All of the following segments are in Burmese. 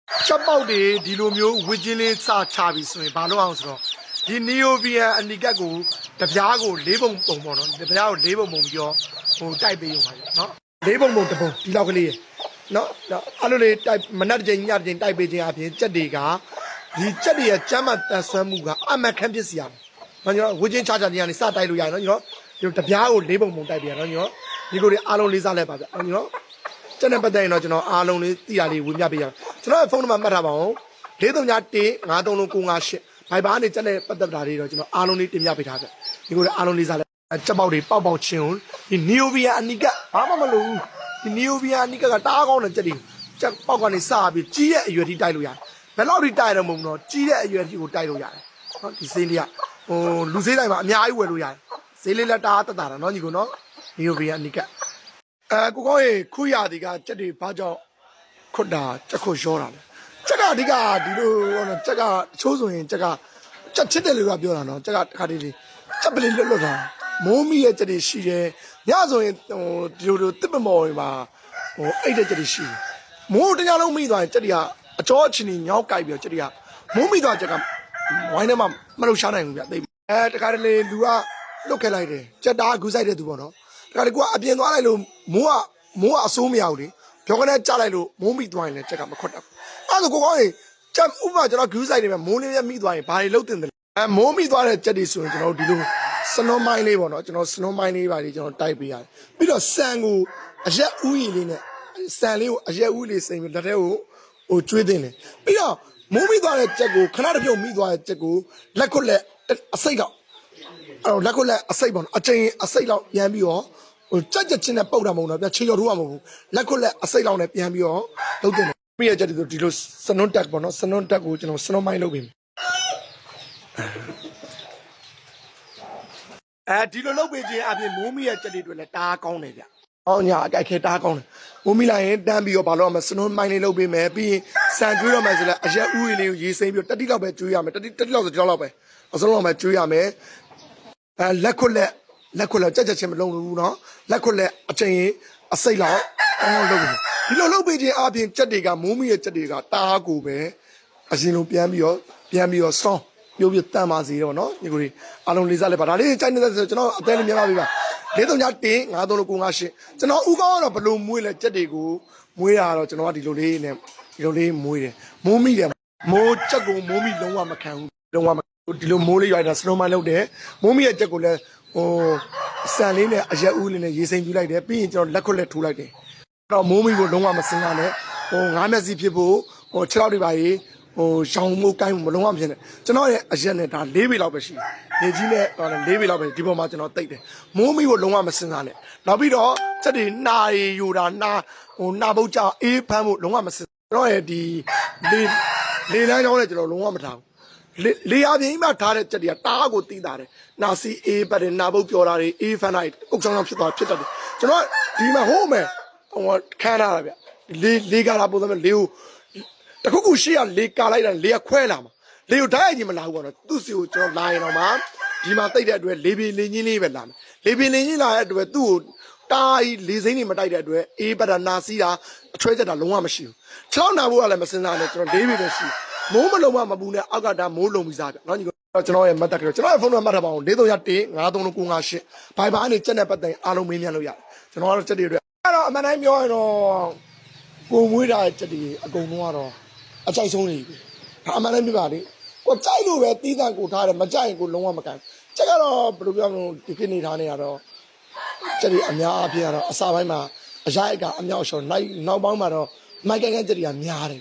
ချက်ပေါက်တွေဒီလိုမျိုးဝစ်ချင်းလေးစချပြီးဆိုရင်ဘာလို့အောင်ဆိုတော့ဒီနီယိုဗီယန်အနီကတ်ကိုတပြားကို၄ပုံပုံပေါ့နော်တပြားကို၄ပုံပုံပြီးတော့ဟိုတိုက်ပေးရုံပါနော်၄ပုံပုံတစ်ပုံဒီလောက်ကလေးနော်အဲ့လိုလေးတိုက်မနက်တစ်ချိန်ညတစ်ချိန်တိုက်ပေးခြင်းအပြင်ကြက်တွေကဒီကြက်တွေရဲ့ကျမ်းမာတန်ဆွမ်းမှုကအမှန်ခန့်ဖြစ်စီရမယ်နော်ကျွန်တော်ဝစ်ချင်းချချနေရနေစတိုက်လို့ရတယ်နော်ကျွန်တော်ဒီတပြားကို၄ပုံပုံတိုက်ပေးရနော်ကျွန်တော်ဒီကိုတွေအားလုံးလေးစားလိုက်ပါဗျကျွန်တော်ကျန်တဲ့ပတ်သက်ရင်တော့ကျွန်တော်အားလုံးလေးသိရလေးဝင်ပြပေးရမယ်ကျွန်တော်ဖုန်းနံပါတ်မှတ်ထားပါအောင်431535958ဘိုင်ဘာနဲ့ကျန်တဲ့ပတ်သက်တာတွေတော့ကျွန်တော်အားလုံးလေးတင်ပြပေးထားခဲ့ဒီကိုအားလုံးလေးစားလိုက်ချက်ပေါက်တွေပေါက်ချင်းကိုဒီနီယိုဗီယာအနီကဘာမှမလုပ်ဘူးဒီနီယိုဗီယာအနီကတားကောင်းတဲ့ချက်တွေချက်ပေါက်ကနေစပြီးကြီးရဲ့အရွယ်ထိတိုက်လို့ရတယ်ဘယ်လောက်ထိတိုက်ရတော့မဟုတ်ဘူးနော်ကြီးတဲ့အရွယ်ထိကိုတိုက်လို့ရတယ်နော်ဒီစိမ်းလေးကဟိုလူစိမ်းတိုင်းမှာအများကြီးဝယ်လို့ရတယ်ဈေးလေးလက်တာတက်တာနော်ညီကိုနော်နီယိုဗီယာအနီကကိုကောင်းရေခုရသည်ကချက်တွေဘာကြောင့်ခွတ်တာချက်ခုရောတာလဲချက်ကဒီကဒီလိုနော်ချက်ကချိုးဆိုရင်ချက်ကချက်ချစ်တယ်လို့ကပြောတာနော်ချက်ကတစ်ခါတည်းချက်ပလေးလွတ်တာမိုးမီရဲ့ချက်တွေရှိတယ်ညဆိုရင်ဟိုဒီလိုတစ်ပမော်တွေမှာဟိုအိတ်တဲ့ချက်တွေရှိတယ်မိုးတညလုံးမိသွားရင်ချက်တွေကအကြောအချင်းညောင်းကြိုက်ပြီးတော့ချက်တွေကမိုးမိသွားချက်ကဝိုင်းထဲမှာမလှုပ်ရှားနိုင်ဘူးဗျသိတခါတလေလူကလွတ်ခဲ့လိုက်တယ်ချက်တာဂူးဆိုင်တဲ့သူပေါ့နော်တခါတလေကအပြင်သွားလိုက်လို့မိုးကအဆိုးမရဘူးလေပြောကနေကြလိုက်လို့မိုးမိသွားရင်လည်းချက်ကမခွတ်တော့အဲ့ဒါကိုကောင်းရင်ချက်ဥပမာကျွန်တော်ဂူးဆိုင်တွေမှာမိုးလေးရမိသွားရင်ဘာတွေလုပ်တင်တယ်မိုးမိသွားတဲ့ချက်တွေဆိုရင်ကျွန်တော်ဒီလိုစနွန်မိုင်းလေးပေါ့နော်ကျွန်တော်စနွန်မိုင်းလေးပါလေကျွန်တော်တိုက်ပေးရတယ်ပြီးတော့ဆန်ကိုအရက်ဥယျာဉ်လေးနဲ့ဆန်လေးကိုအရက်ဥလေးစိမ်ပြီးလက်ထဲကိုဟိုကျွေးတင်တယ်ပြီးတော့မိုးမိသွားတဲ့ချက်ကိုခဏတစ်ပြုတ်မိသွားတဲ့ချက်ကိုလက်ခွက်လက်အစိတ်တော့အဲ့တော့လက်ခွက်လက်အစိတ်ပေါ့နော်အချိန်အစိတ်လောက်ပြန်ပြီးတော့ဟိုကြက်ချင်းနဲ့ပုတ်တာမဟုတ်တော့ပြချေကျော်ထိုးရမှာမဟုတ်ဘူးလက်ခွက်လက်အစိတ်လောက်နဲ့ပြန်ပြီးတော့လုပ်တင်တယ်ပြီးရချက်ဒီလိုစနွန်တက်ပေါ့နော်စနွန်တက်ကိုကျွန်တော်စနွန်မိုင်းလုပ်ပြီးဒီလိုလုပ်ပေးခြင်းအပြင်မိုးမီရဲ့ချက်တွေတွေလည်းတားကောင်းတယ်ဗျ။ဟောညာအကြိုက်ခဲတားကောင်းတယ်။မိုးမီလိုက်ရင်တန်းပြီးတော့ဘာလို့ရမလဲစနွန်မိုင်းလေးလုပ်ပေးမယ်ပြီးရင်စံကျွေးတော့မယ်ဆိုလဲအရက်ဥယျာဉ်လေးကိုရေးစိမ့်ပြီးတော့တတိလောက်ပဲကျွေးရမယ်တတိလောက်ဆိုဒီလောက်ပဲအစုံလောက်ပဲကျွေးရမယ်။လက်ခွက်လက်ကြက်ချင်းမလုံးလို့နော်လက်ခွက်လက်အချိန်အစိတ်လောက်အောင်းလုပ်ပေးဒီလိုလုပ်ပေးခြင်းအပြင်ချက်တွေကမိုးမီရဲ့ချက်တွေကတားကိုပဲအရင်လိုပြန်ပြီးတော့ဆောင်းပြုတ်ပြတန်ပါစီတော့နော်ညီကိုကြီးအားလုံးလေးစားလိုက်ပါဒါလေးကြိုက်နေတဲ့ဆိုကျွန်တော်အသေးလေးမြင်ပါပြီပါ431535958ကျွန်တော်ဥကောင်းကတော့ဘလို့မွေးလဲကြက်တွေကိုမွေးတာတော့ကျွန်တော်ကဒီလိုလေးမွေးတယ်မိုးမိတယ်မိုးကြက်ကိုမိုးမိလုံးဝမခံဘူးလုံးဝဒီလိုမိုးလေးရိုက်တာစနိုးမိုင်းလုပ်တယ်မိုးမိရဲ့ကြက်ကိုလည်းဟိုဆန်လေးနဲ့အရက်ဦးလေးနဲ့ရေစိမ်ပြလိုက်တယ်ပြီးရင်ကျွန်တော်လက်ခွက်လက်ထိုးလိုက်တယ်အဲ့တော့မိုးမိကိုလုံးဝမစင်ရနဲ့ဟိုငါးမျက်စိဖြစ်ဖို့ဟို6လောက်တွေပါရေးဟိုရှောင်းမိုးကိုင်းမလုံးဝမဖြစ်နဲ့ကျွန်တော်ရဲ့အရက်နဲ့ဒါ၄ပေလောက်ပဲရှိတယ်နေကြီးနဲ့၄ပေလောက်ပဲဒီပေါ်မှာကျွန်တော်တိတ်တယ်မိုးမိကိုလုံးဝမစင်စားနဲ့နောက်ပြီးတော့ချက်တွေနာရီယူတာနာဟိုနာပုတ်ကြအေးဖမ်းဖို့လုံးဝမစင်ကျွန်တော်ရဲ့ဒီလေလမ်းကြောင်းနဲ့ကျွန်တော်လုံးဝမထားဘူးလေအပြင်မှာထားတဲ့ချက်တွေကတားကိုတီးတာတယ်နာစီအေးပတ်တယ်နာပုတ်ပြောတာတွေအေးဖမ်းတာတွေအုပ်ဆောင်ဖြစ်တတ်တယ်ကျွန်တော်ဒီမှာဟိုးမယ်ဟိုခန်းထားတာဗျလေကားလာပုံစံမျိုးလေကိုတခုရှိရလေကာလိုက်တာလေခွဲလာမှာလေကိုဓာတ်ရိုက်ကြီးမလာဘူးပေါ့နော်သူ့စီကိုကျွန်တော်လာရင်တော့မှဒီမှာတိတ်တဲ့အတွက်လေပင်လင်းချင်းလေးပဲလာမယ်လေပင်လင်းချင်းလာတဲ့အတွက်သူ့ကိုတားကြီးလေစိမ့်နေမတိုက်တဲ့အတွက်အေးပတ်တာနာစီးတာအချွဲချက်တာလုံးဝမရှိဘူး6နာဖို့ကလည်းမစင်စားနဲ့ကျွန်တော်၄ပေပဲရှိမိုးမလုံးမပူနဲ့အောက်ကဒါမိုးလုံးပြီးစားပြနော်ညီကကျွန်တော်ရဲ့မတ်တက်ကြောကျွန်တော်ရဲ့ဖုန်းနံပါတ်မှတ်ထားပါအောင်431535958ဘိုင်ဘာနဲ့ချက်နဲ့ပတ်သက်အားလုံးမေးမြန်းလို့ရတယ်ကျွန်တော်ကတော့ချက်တွေအတွက်အဲ့တော့အမှန်တိုင်းပြောရင်တော့ကိုမွေးတာချက်တွေအကုန်လုံးကတော့အကြိုက်ဆုံးနေပြီအမှန်တမ်းပြပါလေကိုကြိုက်လို့ပဲတီးတန့်ကိုထားတယ်မကြိုက်ရင်ကိုလုံးဝမကန်ချက်ကတော့ဘယ်လိုပြောမလို့ဒီခေတ်နေထားနေရတော့ချက်တွေအများအပြားကတော့အစာပိုင်းမှာအရိုက်ကအမြောက်ရှော်လိုက်နောက်ပိုင်းမှာတော့မိုက်ကန်ချက်တွေကများတယ်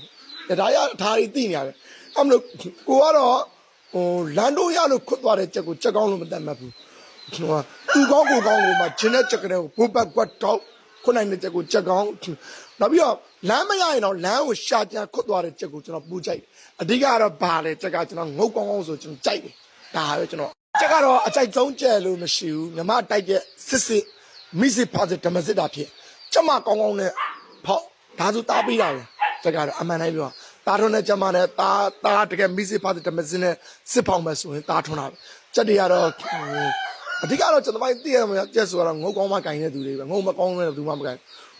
ဒါရဒါတွေသိနေရတယ်အဲ့မလို့ကိုကတော့ဟိုလန်ဒိုရလို့ခွတ်သွားတဲ့ချက်ကိုချက်ကောင်းလို့မတတ်မှတ်ဘူးဟိုသူကောင်းကိုမှဂျင်းတဲ့ချက်ကလေးကိုဘိုးဘက်ကွက်တော့ခုနိုင်တဲ့ချက်ကိုချက်ကောင်းနောက်ပြီးတော့လမ်းမရရင်တော့လမ်းကိုရှာကြခွတ်သွားတဲ့ချက်ကိုကျွန်တော်ပူကြိုက်အဓိကကတော့ဘာလဲချက်ကကျွန်တော်ငုတ်ကောင်းကောင်းဆိုကျွန်တော်ကြိုက်တယ်ဒါပဲကျွန်တော်ချက်ကတော့အကြိုက်ဆုံးကျဲလို့မရှိဘူးမြမတိုက်တဲ့စစ်မိစစ်ဖားစစ်ဓမ္မစစ်တာဖြစ်ကျမကောင်းကောင်းနဲ့ဖောက်ဒါဆိုတားပေးတာပဲချက်ကတော့အမှန်တိုင်းပြောတားထွန်းတဲ့ကျမနဲ့တားတကယ်မိစစ်ဖားစစ်ဓမ္မစစ်နဲ့စစ်ဖောက်မယ်ဆိုရင်တားထွန်းတာပဲချက်တွေကတော့အဓိကတော့ကျွန်တော်ပိုင်းသိရမှာကျက်ဆိုတော့ငုတ်ကောင်းမှကင်တဲ့သူတွေပဲငုတ်မကောင်းတဲ့သူမှမကင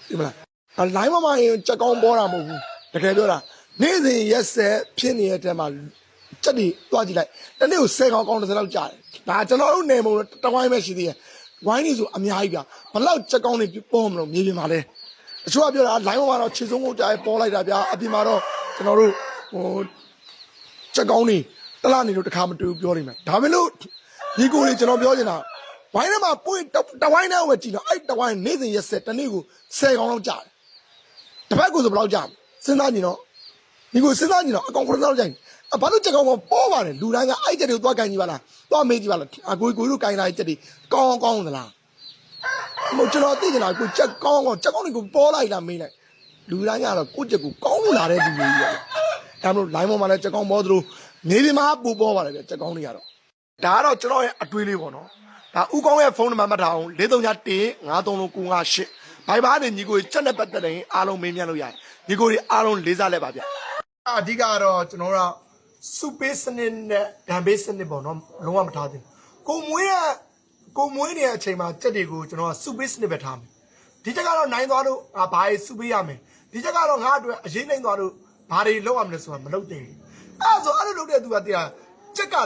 ်ဒီမလားလိုင်းမမရင်ချက်ကောင်းပေါ်တာမဟုတ်ဘူးတကယ်ပြောတာ နေ့စဉ်ရက်ဆက်ဖြစ်နေတဲ့တဲမှာချက်တွေတွားကြည့်လိုက်တနေ့ကို10ကောင်30လောက်ကြာတယ်ဒါကျွန်တော်တို့နေမုံတဝိုင်းပဲရှိသေးတယ်ဝိုင်းနေဆိုအများကြီးဗျဘလောက်ချက်ကောင်းတွေပေါ်မလို့မြေပြင်မှာလဲတချို့ကပြောတာလိုင်းပေါ်မှာတော့ခြေစုံကိုကြားပေါ်လိုက်တာဗျအပြင်မှာတော့ကျွန်တော်တို့ချက်ကောင်းတွေတလားနေလို့တခါမတူပြောနေမှာဒါပဲလို့ဒီကိုလေးကျွန်တော်ပြောချင်တာဝိုင်းထဲမှာပွင့်တဝိုင်းနဲ့ဝယ်ကြည့်တော့အဲ့တဝိုင်းနေ့စဉ်ရက်ဆက်တနေ့ကို10ကောင်လောက်ကြာတယ်တစ်ဖက်ကိုဆိုဘယ်လောက်ကြာစဉ်းစားကြည့်တော့ဒီကိုစဉ်းစားကြည့်တော့အကောင်90လောက်ကြာဘာလို့ချက်ကောင်ပေါ်ပါတယ်လူတိုင်းကအဲ့ချက်တွေကိုသွားကန်ကြည့်ပါလားသွားမေးကြည့်ပါလားအကိုတို့ကန်လာတဲ့ချက်တွေကောင်းသလားမဟုတ်ကျွန်တော်သိကြလားကိုချက်ကောင်းတွေကိုပေါ်လိုက်တာမေးလိုက်လူတိုင်းကတော့ကိုချက်ကိုကောင်းလာတဲ့လူတွေကြီးရတယ်ဒါမှမဟုတ် line ပေါ်မှာလည်းချက်ကောင်းပေါ်သလိုနေဒီမှာပူပေါ်ပါတယ်ချက်ကောင်းတွေကတော့ဒါကတော့ကျွန်တော်ရဲ့အတွေးလေးပေါ့နော်ဒါဥကောင်းရဲ့ဖုန်းနံပါတ်မှတ်ထားအောင်431539958ဘိုင်ဘာနဲ့ညီကိုချက်နဲ့ပတ်သက်တဲ့အားလုံးမေးမြန်းလို့ရတယ်ညီကိုတွေအားလုံးလေးစားလဲပါဗျအဓိကတော့ကျွန်တော်တို့စုပေးစနစ်နဲ့ဒံပေးစနစ်ပေါ့နော်လုံးဝမထားသေးဘူးကိုမွေးနေတဲ့အချိန်မှာချက်တွေကိုကျွန်တော်ကစုပေးစနစ်ပဲထားမယ်ဒီချက်ကတော့နိုင်သွားလို့ဘာတွေစုပေးရမယ်ဒီချက်ကတော့ငါအတွက်အရေးနိုင်သွားလို့ဘာတွေလုပ်ရမလဲဆိုတာမလုပ်သင့်ဘူးအဲ့လိုလုပ်တဲ့သူကတရားချက်ကဥ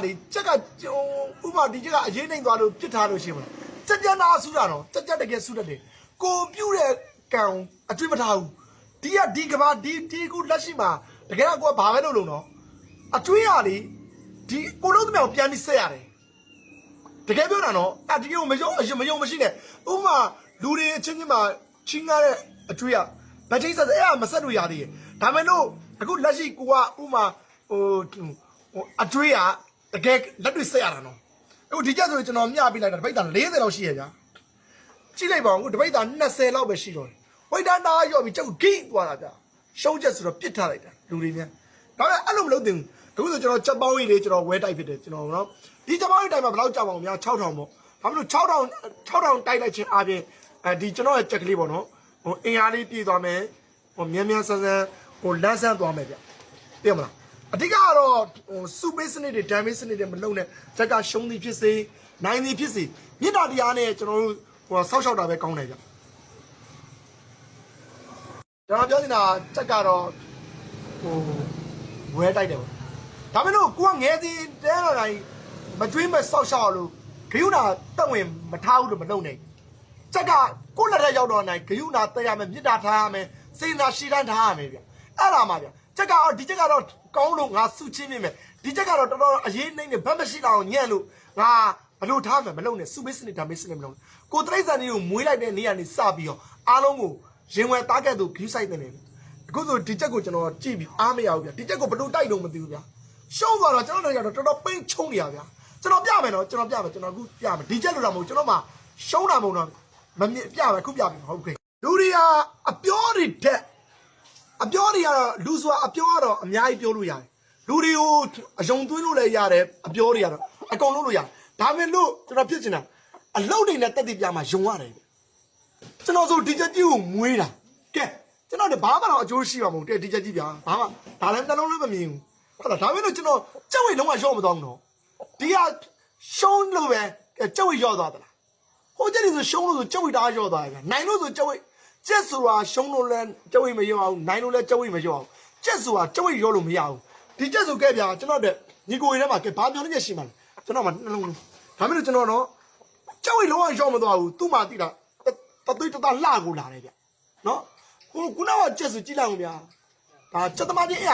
ပမာဒီချက်ကအရေးနိုင်သွားလို့ပြစ်ထားလို့ရှိမလားချက်ကြနာဆူတာတော့ချက်တကယ်ဆူတတ်တယ်ကိုပြုတ်တဲ့ကံအတွေ့မထားဘူးဒီကဘာဒီခုလက်ရှိမှာတကယ်ကကိုကဘာပဲလုပ်လို့နော်အတွေးရလေဒီကိုလုံးသမောင်ပြန်ပြီးဆက်ရတယ်တကယ်ပြောတာနော်ဒီကိုမယုံမရှိနဲ့ဥပမာလူတွေအချင်းချင်းမှာချင်းကားတဲ့အတွေးရဗတ်ချိတ်ဆက်အဲ့မဆက်လို့ရသေးတယ်ဒါမဲ့လို့အခုလက်ရှိကိုကဥပမာအတွေးရတကယ်လက်တွေဆက်ရတာနော်အခုဒီကြဆိုရင်ကျွန်တော်မျှပေးလိုက်တာတပိတ်တာ40လောက်ရှိရဗျာကြည့်လိုက်ပါဦးတပိတ်တာ20လောက်ပဲရှိတော့တယ်ဝိတ်တန်းသားရော့ပြီးကျုပ်ဂိသွားတာဗျာရှုံးချက်ဆိုတော့ပြစ်ထားလိုက်တာလူတွေများဒါပေမဲ့အဲ့လိုမလုပ်သင့်ဘူးအခုဆိုကျွန်တော်ချက်ပေါင်းကြီးတွေကျွန်တော်ဝဲတိုက်ဖြစ်တယ်ကျွန်တော်နော်ဒီချက်ပေါင်းကြီးတိုင်းမှာဘယ်လောက်ကြောက်အောင်များ6000ပေါ့ဘာလို့6000တိုက်လိုက်ခြင်းအပြင်ဒီကျွန်တော်ရဲ့ချက်ကလေးပေါ့နော်အင်အားလေးပြည့်သွားမယ်မြန်ဆန်းလန်းဆန်းသွားမယ်ဗျသိရမလားအဓိကကတော့စုပေးစနစ်တွေဒံပေးစနစ်တွေမလုပ်နဲ့ချက်ကရှုံးသည်ဖြစ်စေနိုင်သည်ဖြစ်စေမြစ်တာတရားနဲ့ကျွန်တော်တို့ဆောက်ရှောက်တာပဲကောင်းတယ်ဗျကျွန်တော်ပြောနေတာချက်ကတော့ဝဲတိုက်တယ်ပေါ့ဒါပေမဲ့လို့ကိုကငယ်စီတဲတော်တိုင်းမကျွေးမဆောက်ရှောက်လို့ဂယုနာတက်ဝင်မထားဘူးလို့မလုပ်နဲ့ချက်ကကိုလက်ထက်ရောက်တော့နိုင်ဂယုနာတက်ရမယ်မြစ်တာထားရမယ်စေနာရှိတန်းထားရမယ်ဗျအဲ့ဒါမှဗျချက်ကတော့ဒီချက်ကတော့ကောင်းလို့ငါစုချင်းမြင်မယ်ဒီချက်ကတော့တော်တော်အရေးနှိမ့်နေဘက်မရှိတော့ညံ့လို့ငါဘလို့ထားမယ်မလုပ်နဲ့စုပေးစနစ်ဒါမေးစနစ်မလုပ်နဲ့ကိုတိရစ္ဆာန်တွေကိုမွေးလိုက်တဲ့နေရာနေစပြီးတော့အားလုံးကိုရင်ဝယ်တားခဲ့သူဂိူးဆိုင်တဲ့နေအခုဆိုဒီချက်ကိုကျွန်တော်ကြည့်ပြီးအားမရဘူးဗျဒီချက်ကိုဘလို့တိုက်လို့မသိဘူးဗျရှုံးသွားတော့ကျွန်တော်တို့ကတော့တော်တော်ပိတ်ချုံနေရဗျကျွန်တော်ပြမယ်နော်ကျွန်တော်အခုပြမယ်ဒီချက်လို့တော့မဟုတ်ကျွန်တော်မှရှုံးတာမဟုတ်တော့မမြင်ပြမယ်ခုပြမယ်ဟုတ်ကဲ့လူတွေကအပြောတွေတဲ့အပြောတွေကတော့လူဆိုတာအပြောကတော့အများကြီးပြောလို့ရတယ်လူတွေကိုအယုံသွင်းလို့လည်းရတယ်အပြောတွေကတော့အကုန်လုံးလို့ရတယ်ဒါပေမဲ့လို့ကျွန်တော်ဖြစ်ချင်တာအလုပ်တွေနဲ့တက်တည်ပြမှာယုံရတယ်ကျွန်တော်ဆိုဒီချက်ကြီးကိုမွေးတာကဲကျွန်တော်လည်းဘာမှတော့အကျိုးရှိမှာမဟုတ်တဲ့ဒီချက်ကြီးဗျာဘာမှဒါလည်းနှလုံးလည်းမမြင်ဘူးဟုတ်လားဒါပေမဲ့လို့ကျွန်တော်ကြက်ဝိတ်လုံးဝရော့မသွားဘူးနော်ဒီကရှုံးလို့ပဲကြက်ဝိတ်ရော့သွားသလားဟိုချက်တွေဆိုရှုံးလို့ဆိုကြက်ဝိတ်တာရော့သွားတယ်ဗျာနိုင်လို့ဆိုကြက်ဝိတ်ကျက်ဆိုတာရှုံးလို့လည်းကြက်ဝိတ်မရော့အောင်နိုင်လို့လည်းကြက်ဝိတ်မရော့အောင်ကျက်ဆိုတာကြက်ဝိတ်ရော့လို့မရဘူးဒီကျက်ဆိုခဲ့ဗျာကျွန်တော်တဲ့ညီကိုတွေထဲမှာကဲဘာပြောနေချက်ရှိမှလဲကျွန်တော်မှနှလုံးဒါပေမဲ့လို့ကျွန်တော်တော့ကြက်ဝိတ်လုံးဝရော့မသွားဘူးသူ့မှာတိတာတသွေးတသားလှကိုလာတယ်ဗျနော်ခုနကကျက်ဆိုကြည့်လိုက်အောင်ဗျာဒါစက်သမားကြီးအဲ့